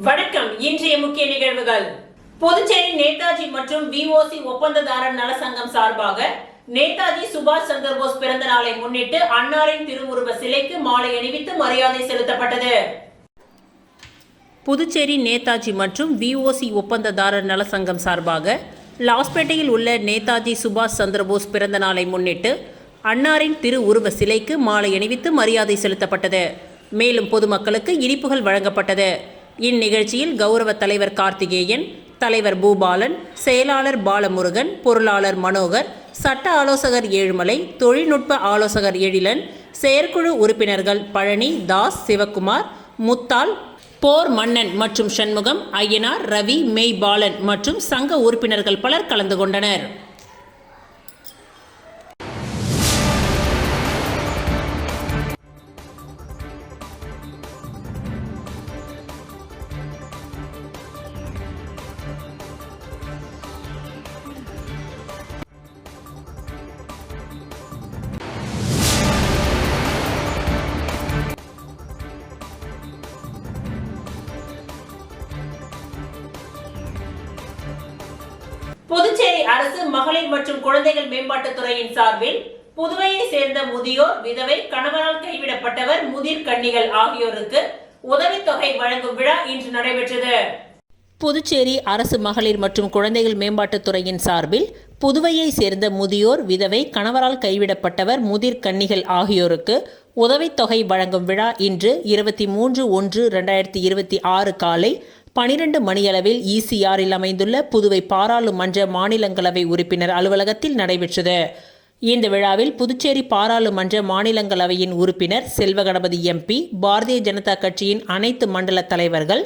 வணக்கம். இன்றைய முக்கிய நிகழ்வுகள். புதுச்சேரி நேதாஜி மற்றும் VOC ஒப்பந்ததாரர் நல சங்கம் சார்பாக நேதாஜி சுபாஷ் சந்திரபோஸ் பிறந்த நாளை முன்னிட்டு அன்னாரின் திருவுருவ சிலைக்கு மாலை அணிவித்து மரியாதை செலுத்தப்பட்டது. புதுச்சேரி நேதாஜி மற்றும் VOC ஒப்பந்ததாரர் நல சங்கம் சார்பாக லாஸ்பேட்டையில் உள்ள நேதாஜி சுபாஷ் சந்திரபோஸ் பிறந்த நாளை முன்னிட்டு அன்னாரின் திருவுருவ சிலைக்கு மாலை அணிவித்து மரியாதை செலுத்தப்பட்டது. மேலும் பொதுமக்களுக்கு இனிப்புகள் வழங்கப்பட்டது. இந்நிகழ்ச்சியில் கௌரவ தலைவர் கார்த்திகேயன், தலைவர் பூபாலன், செயலாளர் பாலமுருகன், பொருளாளர் மனோகர், சட்ட ஆலோசகர் ஏழுமலை, தொழில்நுட்ப ஆலோசகர் எழிலன், செயற்குழு உறுப்பினர்கள் பழனி, தாஸ், சிவக்குமார், முத்தால், போர் மன்னன் மற்றும் சண்முகம், ஐயனார், ரவி, மெய்பாலன் மற்றும் சங்க உறுப்பினர்கள் பலர் கலந்து கொண்டனர். புதுச்சேரி அரசு மகளிர் மற்றும் குழந்தைகள் மேம்பாட்டுத் துறையின் சார்பில் புதுவையை சேர்ந்த முதியோர், விதவை, கணவரால் கைவிடப்பட்டவர், முதிர் கன்னிகள் ஆகியோருக்கு உதவித்தொகை வழங்கும் விழா இன்று நடைபெற்றது. புதுச்சேரி அரசு மகளிர் மற்றும் குழந்தைகள் மேம்பாட்டுத் துறையின் சார்பில் புதுவையை சேர்ந்த முதியோர், விதவை, கணவரால் கைவிடப்பட்டவர், முதிர் கன்னிகள் ஆகியோருக்கு உதவித்தொகை வழங்கும் விழா இன்று 23/1/2026 காலை 12 மணியளவில் ECRல் அமைந்துள்ள புதுவை பாராளுமன்ற மாநிலங்களவை உறுப்பினர் அலுவலகத்தில் நடைபெற்றது. இந்த விழாவில் புதுச்சேரி பாராளுமன்ற மாநிலங்களவையின் உறுப்பினர் செல்வகணபதி MP, பாரதிய ஜனதா கட்சியின் அனைத்து மண்டல தலைவர்கள்,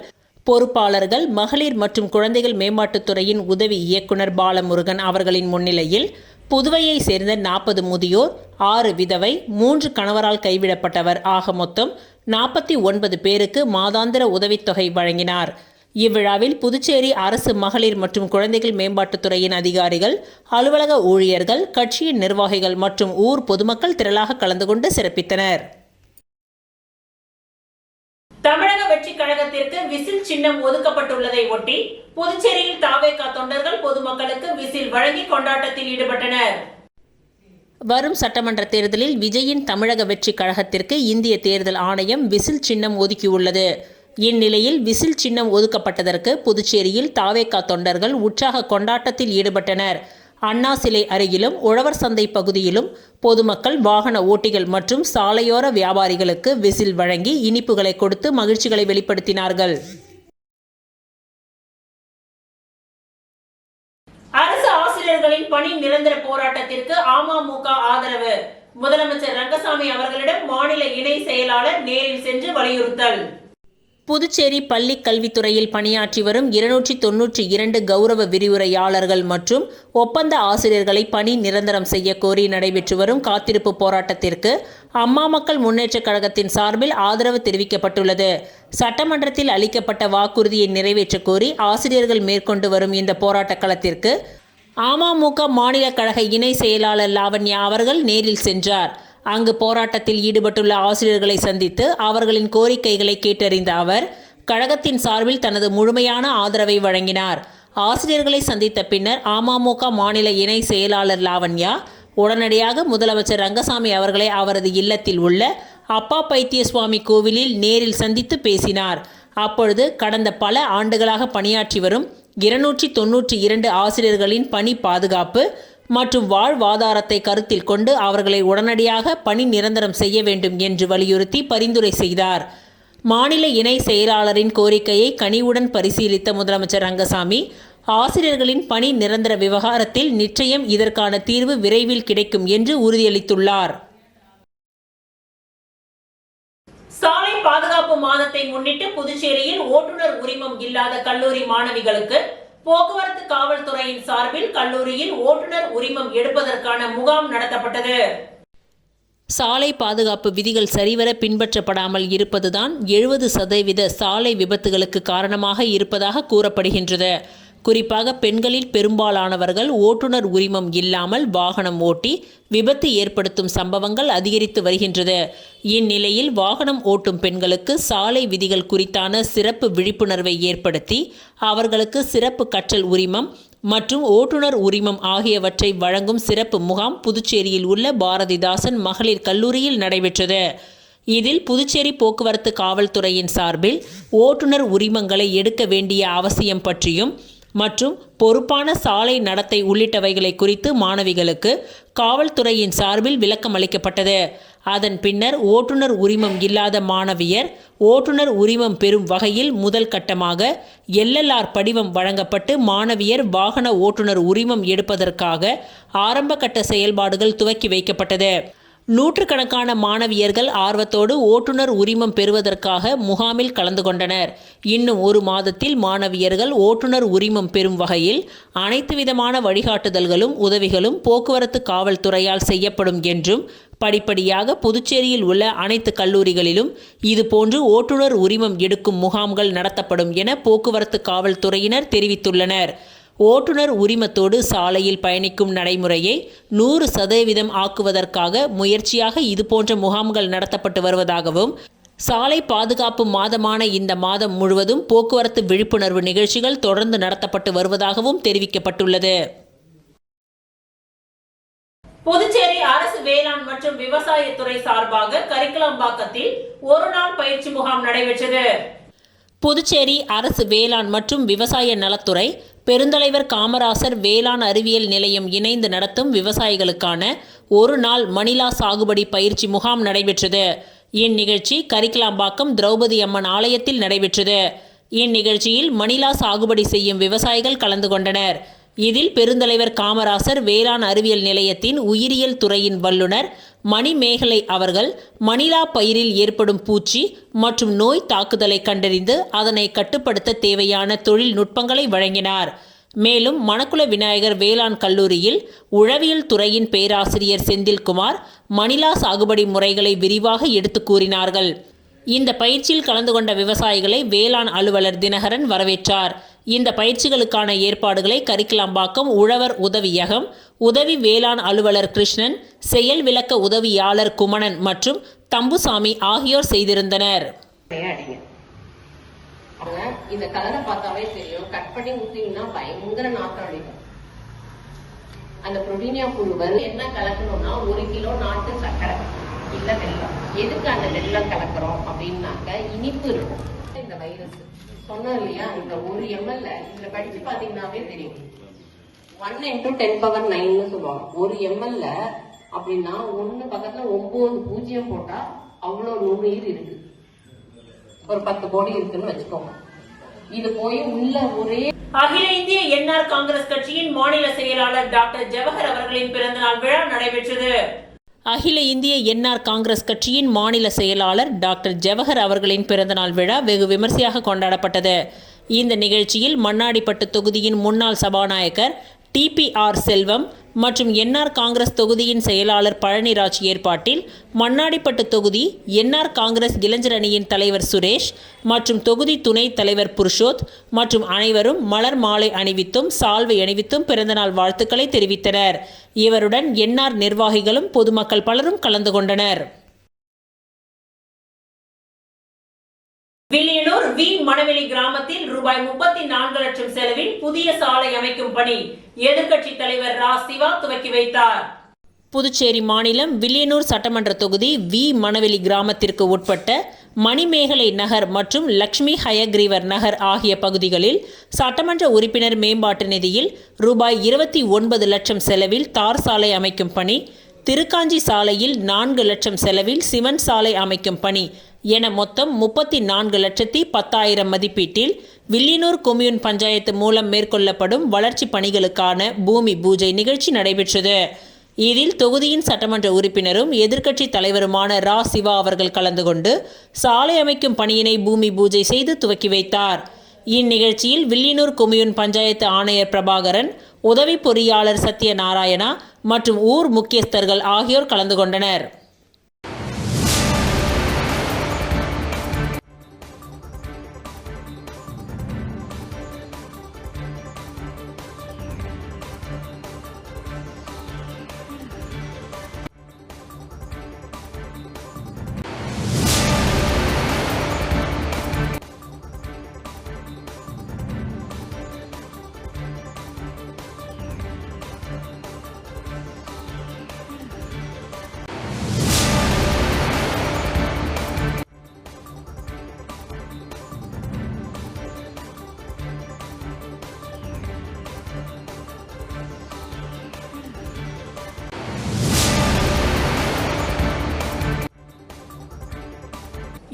பொறுப்பாளர்கள், மகளிர் மற்றும் குழந்தைகள் மேம்பாட்டுத்துறையின் உதவி இயக்குனர் பாலமுருகன் அவர்களின் முன்னிலையில் புதுவையை சேர்ந்த 40 முதியோர், 6 விதவை, 3 கணவரால் கைவிடப்பட்டவர் ஆக மொத்தம் 49 பேருக்கு மாதாந்திர உதவித்தொகை வழங்கினார். இவ்விழாவில் புதுச்சேரி அரசு மகளிர் மற்றும் குழந்தைகள் மேம்பாட்டுத்துறையின் அதிகாரிகள், அலுவலக ஊழியர்கள், கட்சியின் நிர்வாகிகள் மற்றும் ஊர் பொதுமக்கள் திரளாக கலந்து கொண்டு சிறப்பித்தனர். தமிழக வெற்றி கழகத்திற்கு விசில் சின்னம் ஒதுக்கப்பட்டுள்ளதை ஒட்டி புதுச்சேரியில் தாவேக தொண்டர்கள் பொதுமக்களுக்கு விசில் வழங்கி கொண்டாட்டத்தில் ஈடுபட்டனர். வரும் சட்டமன்ற தேர்தலில் விஜயின் தமிழக வெற்றி கழகத்திற்கு இந்திய தேர்தல் ஆணையம் விசில் சின்னம் ஒதுக்கியுள்ளது. இந்நிலையில் விசில் சின்னம் ஒதுக்கப்பட்டதற்கு புதுச்சேரியில் தாவேக தொண்டர்கள் உற்சாக கொண்டாட்டத்தில் ஈடுபட்டனர். அண்ணா சிலை அருகிலும் உழவர் சந்தை பகுதியிலும் பொதுமக்கள், வாகன ஓட்டிகள் மற்றும் சாலையோர வியாபாரிகளுக்கு விசில் வழங்கி இனிப்புகளை கொடுத்து மகிழ்ச்சிகளை வெளிப்படுத்தினார்கள். அரசு ஆசிரியர்களின் பணி நிரந்தர போராட்டத்திற்கு அமமுக ஆதரவு. முதலமைச்சர் ரங்கசாமி அவர்களிடம் மாநில இணை செயலாளர் நேரில் சென்று வலியுறுத்தல். புதுச்சேரி பள்ளி கல்வித்துறையில் பணியாற்றி வரும் 292 கௌரவ விரிவுரையாளர்கள் மற்றும் ஒப்பந்த ஆசிரியர்களை பணி நிரந்தரம் செய்ய கோரி நடைபெற்று வரும் காத்திருப்பு போராட்டத்திற்கு அம்மா மக்கள் முன்னேற்றக் கழகத்தின் சார்பில் ஆதரவு தெரிவிக்கப்பட்டுள்ளது. சட்டமன்றத்தில் அளிக்கப்பட்ட வாக்குறுதியை நிறைவேற்ற கோரி ஆசிரியர்கள் மேற்கொண்டு வரும் இந்த போராட்ட களத்திற்கு அமமுக மாநில கழக இணை செயலாளர் லாவண்யா அவர்கள் நேரில் சென்றார். அங்கு போராட்டத்தில் ஈடுபட்டுள்ள ஆசிரியர்களை சந்தித்து அவர்களின் கோரிக்கைகளை கேட்டறிந்த அவர் கழகத்தின் சார்பில் தனது முழுமையான ஆதரவை வழங்கினார். ஆசிரியர்களை சந்தித்த பின்னர் அமமுக மாநில இணை செயலாளர் லாவண்யா உடனடியாக முதலமைச்சர் ரங்கசாமி அவர்களை அவரது இல்லத்தில் உள்ள அப்பா பைத்தியசுவாமி கோவிலில் நேரில் சந்தித்து பேசினார். அப்பொழுது கடந்த பல ஆண்டுகளாக பணியாற்றி வரும் 292 ஆசிரியர்களின் பணி பாதுகாப்பு மற்றும் வாழ்வாதாரத்தை கருத்தில் கொண்டு அவர்களை உடனடியாக பணி நிரந்தரம் செய்ய வேண்டும் என்று வலியுறுத்தி பரிந்துரை செய்தார். மாநில இணை செயலாளரின் கோரிக்கையை கனிவுடன் பரிசீலித்த முதலமைச்சர் ரங்கசாமி ஆசிரியர்களின் பணி நிரந்தர விவகாரத்தில் நிச்சயம் இதற்கான தீர்வு விரைவில் கிடைக்கும் என்று உறுதியளித்துள்ளார். சாலை பாதுகாப்பு மாதத்தை முன்னிட்டு புதுச்சேரியில் ஓட்டுநர் உரிமம் இல்லாத கல்லூரி மாணவிகளுக்கு போக்குவரத்து காவல்துறையின் சார்பில் கல்லூரியில் ஓட்டுநர் உரிமம் எடுப்பதற்கான முகாம் நடத்தப்பட்டது. சாலை பாதுகாப்பு விதிகள் சரிவர பின்பற்றப்படாமல் இருப்பதுதான் 70% சாலை விபத்துகளுக்கு காரணமாக இருப்பதாக கூறப்படுகின்றது. குறிப்பாக பெண்களில் பெரும்பாலானவர்கள் ஓட்டுநர் உரிமம் இல்லாமல் வாகனம் ஓட்டி விபத்து ஏற்படுத்தும் சம்பவங்கள் அதிகரித்து வருகின்றது. இந்நிலையில் வாகனம் ஓட்டும் பெண்களுக்கு சாலை விதிகள் குறித்தான சிறப்பு விழிப்புணர்வை ஏற்படுத்தி அவர்களுக்கு சிறப்பு கற்றல் உரிமம் மற்றும் ஓட்டுநர் உரிமம் ஆகியவற்றை வழங்கும் சிறப்பு முகாம் புதுச்சேரியில் உள்ள பாரதிதாசன் மகளிர் கல்லூரியில் நடைபெற்றது. இதில் புதுச்சேரி போக்குவரத்து காவல்துறையின் சார்பில் ஓட்டுநர் உரிமங்களை எடுக்க வேண்டிய அவசியம் பற்றியும் மற்றும் பொறுப்பான சாலை நடத்தை உள்ளிட்டவைகளை குறித்து மாணவிகளுக்கு காவல்துறையின் சார்பில் விளக்கம் அளிக்கப்பட்டது. அதன் பின்னர் ஓட்டுநர் உரிமம் இல்லாத மாணவியர் ஓட்டுநர் உரிமம் பெறும் வகையில் முதல் கட்டமாக LLR படிவம் வழங்கப்பட்டு மாணவியர் வாகன ஓட்டுநர் உரிமம் எடுப்பதற்காக ஆரம்ப கட்ட செயல்பாடுகள் துவக்கி வைக்கப்பட்டது. நூற்றுக்கணக்கான மாணவியர்கள் ஆர்வத்தோடு ஓட்டுநர் உரிமம் பெறுவதற்காக முகாமில் கலந்து கொண்டனர். இன்னும் ஒரு மாதத்தில் மாணவியர்கள் ஓட்டுநர் உரிமம் பெறும் வகையில் அனைத்து விதமான வழிகாட்டுதல்களும் உதவிகளும் போக்குவரத்து காவல்துறையால் செய்யப்படும் என்றும் படிப்படியாக புதுச்சேரியில் உள்ள அனைத்து கல்லூரிகளிலும் இதுபோன்று ஓட்டுநர் உரிமம் எடுக்கும் முகாம்கள் நடத்தப்படும் என போக்குவரத்து காவல்துறையினர் தெரிவித்துள்ளனர். ஓட்டுநர் உரிமத்தோடு சாலையில் பயணிக்கும் நடைமுறையை 100% ஆக்குவதற்காக முயற்சியாக இதுபோன்ற முகாம்கள் நடத்தப்பட்டு வருவதாகவும் சாலை பாதுகாப்பு மாதமான இந்த மாதம் முழுவதும் போக்குவரத்து விழிப்புணர்வு நிகழ்ச்சிகள் தொடர்ந்து நடத்தப்பட்டு வருவதாகவும் தெரிவிக்கப்பட்டுள்ளது. புதுச்சேரி அரசு வேளாண் மற்றும் விவசாயத்துறை சார்பாக கரிக்கலாம்பாக்கத்தில் ஒரு நாள் பயிற்சி முகாம் நடைபெற்றது. புதுச்சேரி அரசு வேளாண் மற்றும் விவசாய நலத்துறை பெருந்தலைவர் காமராசர் வேளாண் அறிவியல் நிலையம் இணைந்து நடத்தும் விவசாயிகளுக்கான ஒரு நாள் மணிலா சாகுபடி பயிற்சி முகாம் நடைபெற்றது. இந்நிகழ்ச்சி கரிக்கலாம்பாக்கம் திரௌபதி அம்மன் ஆலயத்தில் நடைபெற்றது. இந்நிகழ்ச்சியில் மணிலா சாகுபடி செய்யும் விவசாயிகள் கலந்து கொண்டனர். இதில் பெருந்தலைவர் காமராசர் வேளாண் அறிவியல் நிலையத்தின் உயிரியல் துறையின் வல்லுநர் மணிமேகலை அவர்கள் மணிலா பயிரில் ஏற்படும் பூச்சி மற்றும் நோய் தாக்குதலை கண்டறிந்து அதனை கட்டுப்படுத்த தேவையான தொழில்நுட்பங்களை வழங்கினார். மேலும் மணக்குள விநாயகர் வேளாண் கல்லூரியில் உழவியல் துறையின் பேராசிரியர் செந்தில்குமார் மணிலா சாகுபடி முறைகளை விரிவாக எடுத்து கூறினார்கள். இந்த பயிற்சியில் கலந்து கொண்ட விவசாயிகளை வேளாண் அலுவலர் தினகரன் வரவேற்றார். இந்த பயிற்சிகளுக்கான ஏற்பாடுகளை கரிக்கலாம்பாக்கம் உழவர் உதவியகம் உதவி வேளாண் அலுவலர் கிருஷ்ணன், செயல் விளக்க உதவியாளர் குமணன் மற்றும் தம்புசாமி ஆகியோர் செய்திருந்தனர். இந்த கலரை பார்த்தாவே தெரியும், கட் பண்ணி ஊத்திங்கன்னா பயங்கர நாற்றம் அடிக்கும். அந்த புரோட்டீனியா புழுவல் என்ன கலக்கணும்னா 1 கிலோ நாட்டு சர்க்கரை இல்ல வெல்லம். எதுக்கு அந்த வெல்லம் கலக்குறோம் அப்படின்னாக்க இனிப்பு இருக்கும். இந்த வைரஸ் சொன்னோம் இல்லையா, இந்த 1 ml இதுல படிச்சு பாத்தீங்கன்னாவே தெரியும். 1 × 10⁹ சொல்லுவாங்க. 1 ml அப்படின்னா 1 பக்கத்துல 9 பூஜ்ஜியம் போட்டா அவ்வளவு நுண்ணுயிர் இருக்கு. ஒரு 10 கோடி இருக்குன்னு வச்சுக்கோங்க. இது போய் உள்ள ஒரே அகில இந்திய என்ஆர் காங்கிரஸ் கட்சியின் மாநில செயலாளர் டாக்டர் ஜவஹர் அவர்களின் பிறந்தநாள் விழா நடைபெற்றது. அகில இந்திய என்ஆர் காங்கிரஸ் கட்சியின் மாநில செயலாளர் டாக்டர் ஜவஹர் அவர்களின் பிறந்தநாள் விழா வெகு விமர்சையாக கொண்டாடப்பட்டது. இந்த நிகழ்ச்சியில் மண்ணாடிப்பட்டு தொகுதியின் முன்னாள் சபாநாயகர் TPR செல்வம் மற்றும் என்ஆர் காங்கிரஸ் தொகுதியின் செயலாளர் பழனிராஜ் ஏற்பாட்டில் மண்ணாடிப்பட்டு தொகுதி என்ஆர் காங்கிரஸ் இளைஞர் அணியின் தலைவர் சுரேஷ் மற்றும் தொகுதி துணைத் தலைவர் புருஷோத் மற்றும் அனைவரும் மலர் மாலை அணிவித்தும் சால்வை அணிவித்தும் பிறந்தநாள் வாழ்த்துக்களை தெரிவித்தனர். இவருடன் என்ஆர் நிர்வாகிகளும் பொதுமக்கள் பலரும் கலந்து கொண்டனர். வில்லியனூர் வி மணவெளி கிராமத்தில் ரூபாய் 34 லட்சம் செலவில் புதிய சாலை அமைக்கும் பணி எதிர்க்கட்சி தலைவர் ரா சிவா துவக்கி வைத்தார். புதுச்சேரி மாநிலம் வில்லியனூர் சட்டமன்ற தொகுதி வி மணவெளி கிராமத்திற்கு உட்பட்ட மணிமேகலை நகர் மற்றும் லட்சுமி ஹயக்ரீவர் நகர் ஆகிய பகுதிகளில் சட்டமன்ற உறுப்பினர் மேம்பாட்டு நிதியில் ரூபாய் 29 லட்சம் செலவில் தார் சாலை அமைக்கும் பணி, திருக்காஞ்சி சாலையில் 4 லட்சம் செலவில் சிமெண்ட் சாலை அமைக்கும் பணி என மொத்தம் 34,10,000 மதிப்பீட்டில் வில்லியனூர் கொம்யூன் பஞ்சாயத்து மூலம் மேற்கொள்ளப்படும் வளர்ச்சி பணிகளுக்கான பூமி பூஜை நிகழ்ச்சி நடைபெற்றது. இதில் தொகுதியின் சட்டமன்ற உறுப்பினரும் எதிர்க்கட்சி தலைவருமான ரா சிவா அவர்கள் கலந்து கொண்டு சாலை அமைக்கும் பணியினை பூமி பூஜை செய்து துவக்கி வைத்தார். இந்நிகழ்ச்சியில் வில்லியனூர் கொம்யூன் பஞ்சாயத்து ஆணையர் பிரபாகரன், உதவி பொறியாளர் சத்யநாராயணா மற்றும் ஊர் முக்கியஸ்தர்கள் ஆகியோர் கலந்து கொண்டனர்.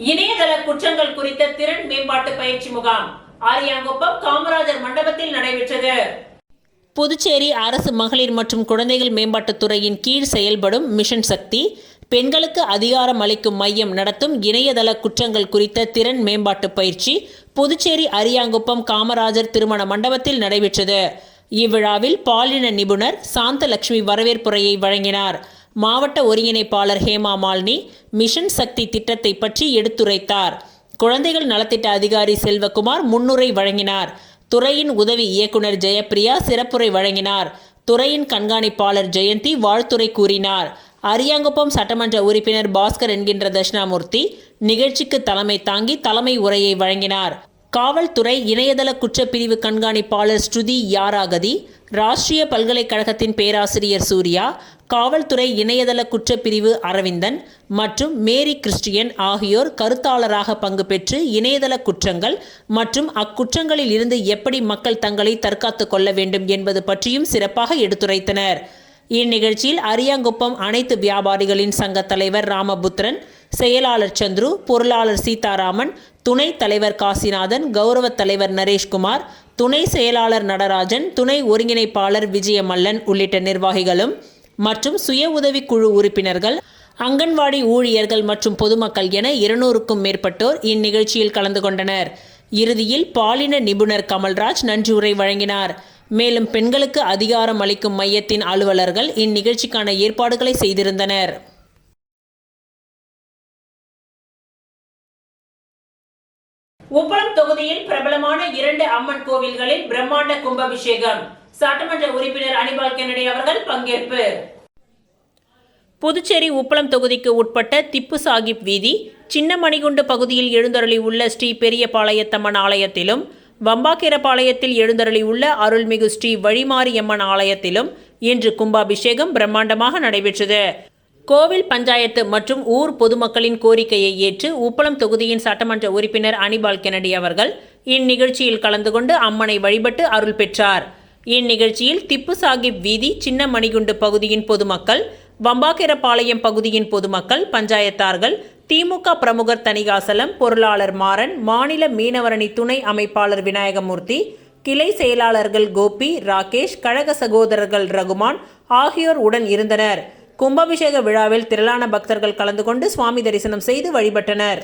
இணையதள குற்றங்கள் குறித்த திறன் மேம்பாட்டு பயிற்சி முகாம் ஆரியாங்குப்பம் காமராஜர் மண்டபத்தில் நடைபெற்றது. புதுச்சேரி அரசு மகளிர் மற்றும் குழந்தைகள் மேம்பாட்டுத் துறையின் கீழ் செயல்படும் மிஷன் சக்தி பெண்களுக்கு அதிகாரம் அளிக்கும் மையம் நடத்தும் இணையதள குற்றங்கள் குறித்த திறன் மேம்பாட்டு பயிற்சி புதுச்சேரி அரியாங்குப்பம் காமராஜர் திருமண மண்டபத்தில் நடைபெற்றது. இவ்விழாவில் பாலின நிபுணர் சாந்தலட்சுமி வரவேற்புரையை வழங்கினார். மாவட்ட ஒருங்கிணைப்பாளர் ஹேமா மாலினி மிஷன் சக்தி திட்டத்தை பற்றி எடுத்துரைத்தார். குழந்தைகள் நலத்திட்ட அதிகாரி செல்வகுமார் முன்னுரை வழங்கினார். துறையின் உதவி இயக்குனர் ஜெயப்பிரியா சிறப்புரை வழங்கினார். துறையின் கண்காணிப்பாளர் ஜெயந்தி வாழ்த்துரை கூறினார். அரியாங்குப்பம் சட்டமன்ற உறுப்பினர் பாஸ்கர் என்கின்ற தட்சிணாமூர்த்தி நிகழ்ச்சிக்கு தலைமை தாங்கி தலைமை உரையை வழங்கினார். காவல்துறை இணையதள குற்றப்பிரிவு கண்காணிப்பாளர் ஸ்ருதி யாராகதி, ராஷ்டிரிய பல்கலைக்கழகத்தின் பேராசிரியர் சூர்யா, காவல்துறை இணையதள குற்றப்பிரிவு அரவிந்தன் மற்றும் மேரி கிறிஸ்டியன் ஆகியோர் கருத்தாளராக பங்கு பெற்று இணையதள குற்றங்கள் மற்றும் அக்குற்றங்களில் இருந்து எப்படி மக்கள் தங்களை தற்காத்துக் கொள்ள வேண்டும் என்பது பற்றியும் சிறப்பாக எடுத்துரைத்தனர். இந்நிகழ்ச்சியில் அரியாங்குப்பம் அனைத்து வியாபாரிகளின் சங்க தலைவர் ராமபுத்திரன், செயலாளர் சந்துரு, பொருளாளர் சீதாராமன், துணைத் தலைவர் காசிநாதன், கௌரவ தலைவர் நரேஷ்குமார், துணை செயலாளர் நடராஜன், துணை ஒருங்கிணைப்பாளர் விஜயமல்லன் உள்ளிட்ட நிர்வாகிகளும் மற்றும் சுய உதவி குழு உறுப்பினர்கள், அங்கன்வாடி ஊழியர்கள் மற்றும் பொதுமக்கள் என 200க்கும் மேற்பட்டோர் இந்நிகழ்ச்சியில் கலந்து கொண்டனர். இறுதியில் பாலின நிபுணர் கமல்ராஜ் நன்றியுரை வழங்கினார். மேலும் பெண்களுக்கு அதிகாரம் அளிக்கும் மையத்தின் அலுவலர்கள் இந்நிகழ்ச்சிக்கான ஏற்பாடுகளை செய்திருந்தனர். உப்பளம் தொகுதியில் பிரபலமான 2 அம்மன் கோவில்களில் பிரம்மாண்ட கும்பாபிஷேகம். சட்டமன்ற உறுப்பினர் அனிபால் கென்னடி அவர்கள் பங்கேற்பு. புதுச்சேரி உப்பளம் தொகுதிக்கு உட்பட்ட திப்பு சாகிப் வீதி, சின்ன மணிகுண்டு பகுதியில் எழுந்தருளி உள்ள ஸ்ரீ பெரியபாளையத்தம்மன் ஆலயத்திலும், வம்பாக்கீரபாளையத்தில் எழுந்தருளி உள்ள அருள்மிகு ஸ்ரீ வழிமாரியம்மன் ஆலயத்திலும் இன்று கும்பாபிஷேகம் பிரம்மாண்டமாக நடைபெற்றது. கோவில் பஞ்சாயத்து மற்றும் ஊர் பொதுமக்களின் கோரிக்கையை ஏற்று உப்பளம் தொகுதியின் சட்டமன்ற உறுப்பினர் அனிபால் கென்னடி அவர்கள் இந்நிகழ்ச்சியில் கலந்து கொண்டு அம்மனை வழிபட்டு அருள் பெற்றார். இந்நிகழ்ச்சியில் திப்பு சாகிப் வீதி, சின்ன மணிகுண்டு பகுதியின் பொதுமக்கள், வம்பாக்கீரபாளையம் பகுதியின் பொதுமக்கள், பஞ்சாயத்தார்கள், திமுக பிரமுகர் தணிகாசலம், பொருளாளர் மாறன், மாநில மீனவரணி துணை அமைப்பாளர் விநாயகமூர்த்தி, கிளை செயலாளர்கள் கோபி, ராகேஷ், கழக சகோதரர்கள் ரகுமான் ஆகியோர் உடன் இருந்தனர். கும்பாபிஷேக விழாவில் திரளான பக்தர்கள் கலந்து கொண்டு சுவாமி தரிசனம் செய்து வழிபட்டனர்.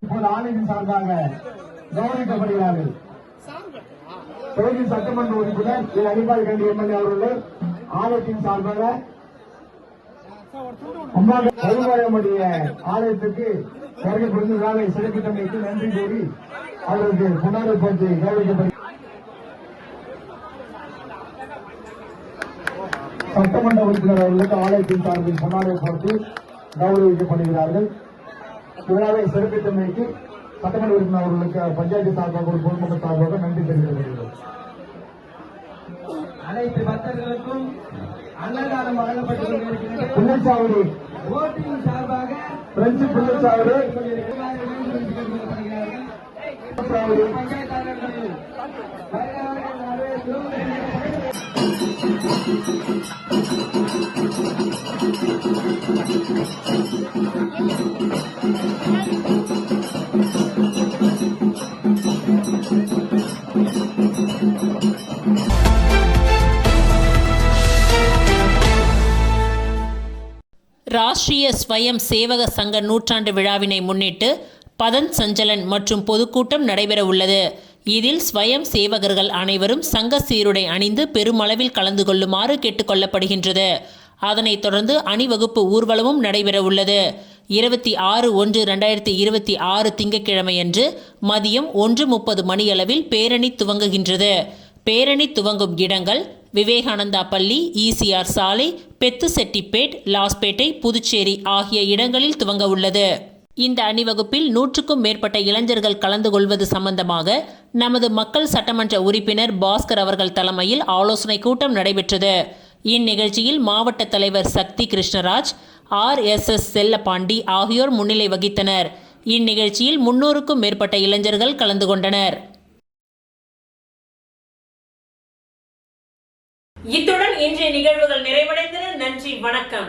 இப்போது ஆணையின் சார்பாக கௌரவிக்கப்படுகிறார்கள். தொகுதி சட்டமன்ற உறுப்பினர் திரு அனிபால் கண்டி எம்எல்ஏ அவர்கள் ஆலயத்தின் சார்பாக கருமாரியம்முடைய ஆலயத்திற்கு வருகை புரிந்து விழாவை சிறப்பித்தமைக்கு நன்றி கூறி அவருக்கு புனரை பற்றி கௌரவிக்கப்படுகிறது. சட்டமன்ற உறுப்பினர் அவர்களுக்கு ஆலயத்தின் சார்பில் பொன்னாடை போட்டு கௌரவிக்கப்படுகிறார்கள். விழாவை சிறப்பித்தமைக்கு சட்டமன்ற உறுப்பினர் அவர்களுக்கு பஞ்சாயத்து சார்பாக ஒரு பொதுமக்கள் சார்பாக நன்றி தெரிவிக்கப்படுகிறது. அனைத்து பக்தர்களுக்கும் அன்னதானம் வழங்கப்பட்டு கொண்டிருக்கிறது. புள்ளச்சாவடி ஓட்டின் சார்பாக பிரெஞ்சு புள்ளச்சாவடி பஞ்சாயத்தாளர்கள் ராஷ்டிரிய ஸ்வயம் சேவக சங்க நூற்றாண்டு விழாவினை முன்னிட்டு பதன் சஞ்சலன் மற்றும் பொதுக்கூட்டம் நடைபெற உள்ளது. இதில் ஸ்வயம் சேவகர்கள் அனைவரும் சங்க சீருடை அணிந்து பெருமளவில் கலந்து கொள்ளுமாறு கேட்டுக்கொள்ளப்படுகின்றது. அதனைத் தொடர்ந்து அணிவகுப்பு ஊர்வலமும் நடைபெற உள்ளது. 26/1/2026 திங்கட்கிழமையன்று மதியம் 1:30 மணியளவில் பேரணி துவங்குகின்றது. பேரணி துவங்கும் இடங்கள் விவேகானந்தா பள்ளி, ECR சாலை, பெத்துசெட்டிப்பேட், லாஸ்பேட்டை, புதுச்சேரி ஆகிய இடங்களில் துவங்க உள்ளது. இந்த அணிவகுப்பில் 100க்கும் மேற்பட்ட இளைஞர்கள் கலந்து கொள்வது சம்பந்தமாக நமது மக்கள் சட்டமன்ற உறுப்பினர் பாஸ்கர் அவர்கள் தலைமையில் ஆலோசனை கூட்டம் நடைபெற்றது. இந்நிகழ்ச்சியில் மாவட்ட தலைவர் சக்தி கிருஷ்ணராஜ், RSS செல்லப்பாண்டி ஆகியோர் முன்னிலை வகித்தனர். இந்நிகழ்ச்சியில் 300க்கும் மேற்பட்ட இளைஞர்கள் கலந்து கொண்டனர். இத்துடன் இன்றைய நிகழ்வுகள் நிறைவடைந்தன. நன்றி, வணக்கம்.